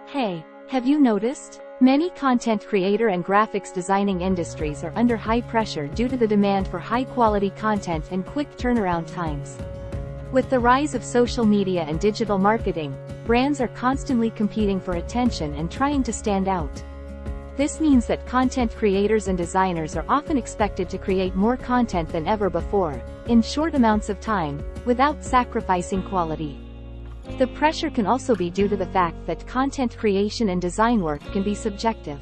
Hey, have you noticed? Many content creator and graphics designing industries are under high pressure due to the demand for high-quality content and quick turnaround times. With the rise of social media and digital marketing, brands are constantly competing for attention and trying to stand out. This means that content creators and designers are often expected to create more content than ever before, in short amounts of time, without sacrificing quality. The pressure can also be due to the fact that content creation and design work can be subjective.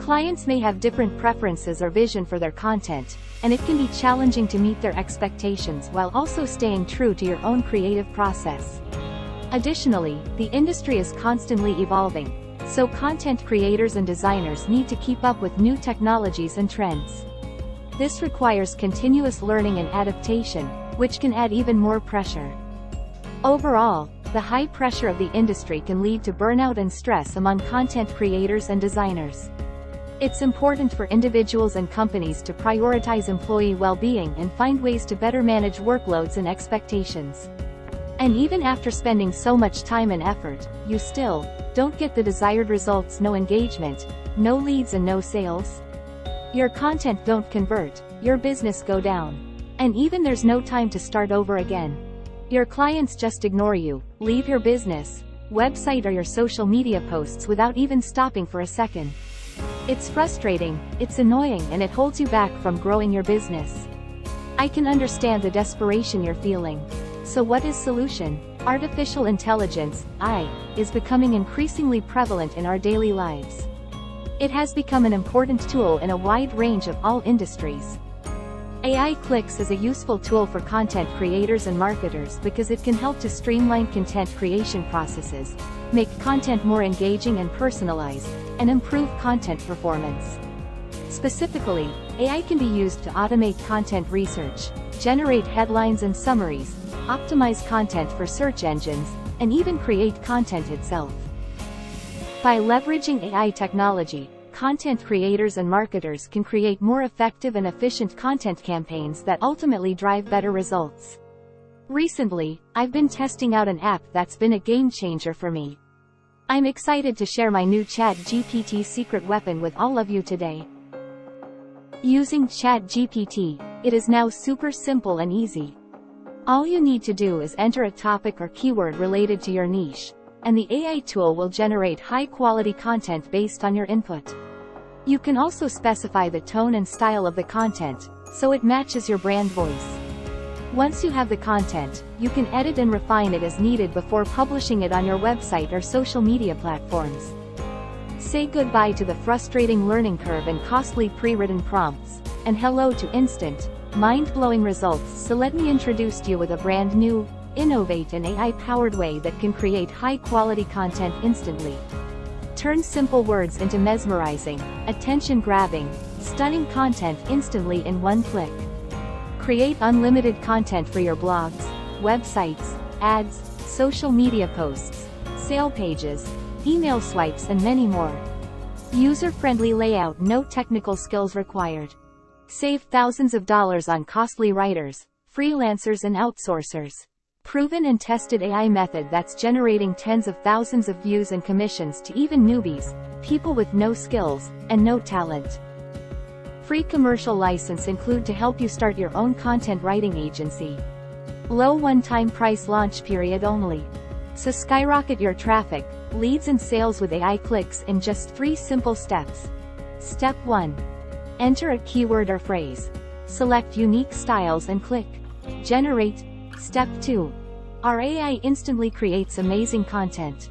Clients may have different preferences or vision for their content, and it can be challenging to meet their expectations while also staying true to your own creative process. Additionally, the industry is constantly evolving, so content creators and designers need to keep up with new technologies and trends. This requires continuous learning and adaptation, which can add even more pressure. Overall, the high pressure of the industry can lead to burnout and stress among content creators and designers. It's important for individuals and companies to prioritize employee well-being and find ways to better manage workloads and expectations. And even after spending so much time and effort, you still don't get the desired results. No engagement, no leads and no sales. Your content don't convert, your business go down. And even there's no time to start over again. Your clients just ignore you, leave your business, website or your social media posts without even stopping for a second. It's frustrating, it's annoying, and it holds you back from growing your business. I can understand the desperation you're feeling. So what is solution? Artificial intelligence, AI, is becoming increasingly prevalent in our daily lives. It has become an important tool in a wide range of all industries. AI Klicks is a useful tool for content creators and marketers because it can help to streamline content creation processes, make content more engaging and personalized, and improve content performance. Specifically, AI can be used to automate content research, generate headlines and summaries, optimize content for search engines, and even create content itself. By leveraging AI technology, content creators and marketers can create more effective and efficient content campaigns that ultimately drive better results. Recently, I've been testing out an app that's been a game changer for me. I'm excited to share my new ChatGPT secret weapon with all of you today. Using ChatGPT, it is now super simple and easy. All you need to do is enter a topic or keyword related to your niche, and the AI tool will generate high-quality content based on your input. You can also specify the tone and style of the content, so it matches your brand voice. Once you have the content, you can edit and refine it as needed before publishing it on your website or social media platforms. Say goodbye to the frustrating learning curve and costly pre-written prompts, and hello to instant, mind-blowing results. So let me introduce you with a brand new, innovate and AI-powered way that can create high-quality content instantly. Turn simple words into mesmerizing, attention-grabbing, stunning content instantly in one click. Create unlimited content for your blogs, websites, ads, social media posts, sale pages, email swipes and many more. User-friendly layout, no technical skills required. Save thousands of dollars on costly writers, freelancers and outsourcers. Proven and tested AI method that's generating tens of thousands of views and commissions to even newbies, people with no skills, and no talent. Free commercial license include to help you start your own content writing agency. Low one-time price, launch period only. So skyrocket your traffic, leads and sales with AI Klicks in just 3 simple steps. Step 1. Enter a keyword or phrase. Select unique styles and click Generate. Step 2. Our AI instantly creates amazing content.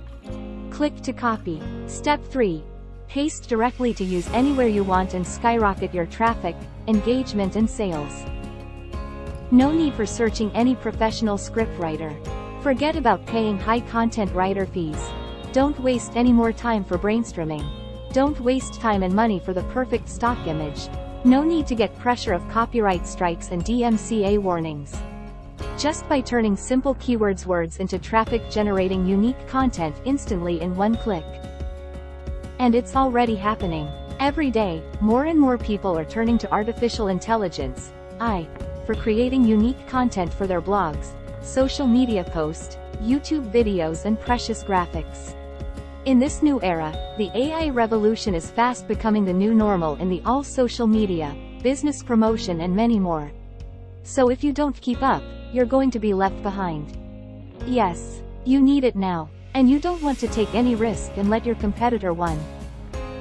Click to copy. Step 3. Paste directly to use anywhere you want and skyrocket your traffic, engagement and sales. No need for searching any professional scriptwriter. Forget about paying high content writer fees. Don't waste any more time for brainstorming. Don't waste time and money for the perfect stock image. No need to get pressure of copyright strikes and DMCA warnings. Just by turning simple keywords words into traffic, generating unique content instantly in one click. And it's already happening. Every day, more and more people are turning to artificial intelligence, AI, for creating unique content for their blogs, social media posts, YouTube videos and precious graphics. In this new era, the AI revolution is fast becoming the new normal in the all social media, business promotion and many more. So if you don't keep up, you're going to be left behind. Yes, you need it now, and you don't want to take any risk and let your competitor win.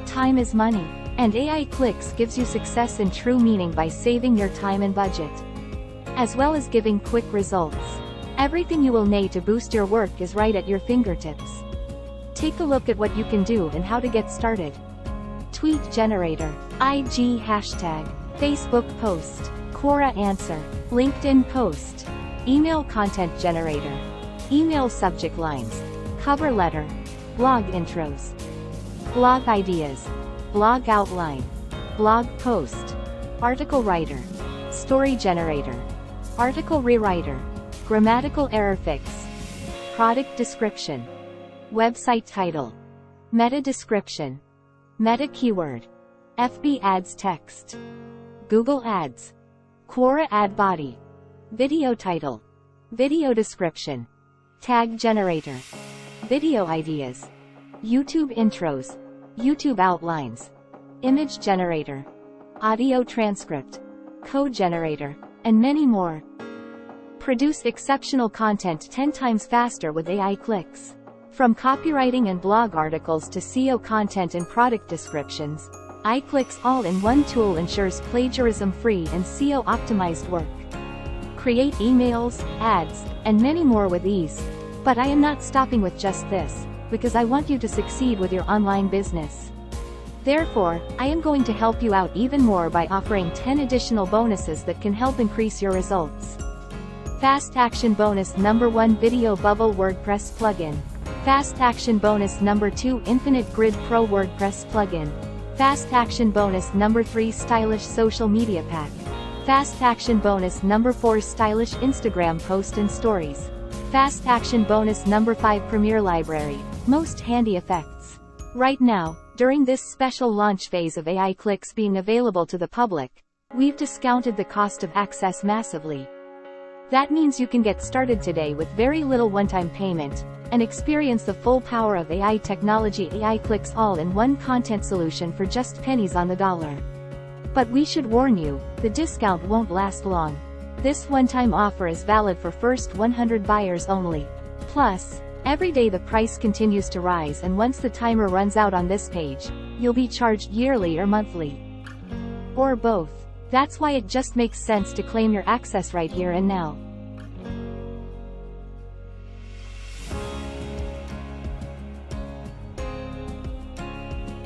Time is money, and AI Klicks gives you success in true meaning by saving your time and budget, as well as giving quick results. Everything you will need to boost your work is right at your fingertips. Take a look at what you can do and how to get started. Tweet generator, IG hashtag, Facebook post, Quora answer, LinkedIn post, email content generator, email subject lines, cover letter, blog intros, blog ideas, blog outline, blog post, article writer, story generator, article rewriter, grammatical error fix, product description, website title, meta description, meta keyword, FB ads text, Google ads, Quora ad body, video title, video description, tag generator, video ideas, YouTube intros, YouTube outlines, image generator, audio transcript, code generator, and many more. Produce exceptional content 10 times faster with AI Klicks. From copywriting and blog articles to SEO content and product descriptions, iClick's all-in-one tool ensures plagiarism-free and SEO-optimized work. Create emails, ads, and many more with ease. But I am not stopping with just this, because I want you to succeed with your online business. Therefore, I am going to help you out even more by offering 10 additional bonuses that can help increase your results. Fast Action Bonus Number 1 Video Bubble WordPress Plugin. Fast Action Bonus Number 2 Infinite Grid Pro WordPress Plugin. Fast Action Bonus Number 3 Stylish Social Media Pack. Fast Action Bonus Number 4 Stylish Instagram Post and Stories. Fast Action Bonus Number 5 Premier Library, Most Handy Effects. Right now, during this special launch phase of AI Klicks being available to the public, we've discounted the cost of access massively. That means you can get started today with very little one-time payment, and experience the full power of AI technology. AI Klicks all-in-one content solution for just pennies on the dollar. But we should warn you, the discount won't last long. This one-time offer is valid for first 100 buyers only. Plus, every day the price continues to rise, and once the timer runs out on this page, you'll be charged yearly or monthly. Or both. That's why it just makes sense to claim your access right here and now.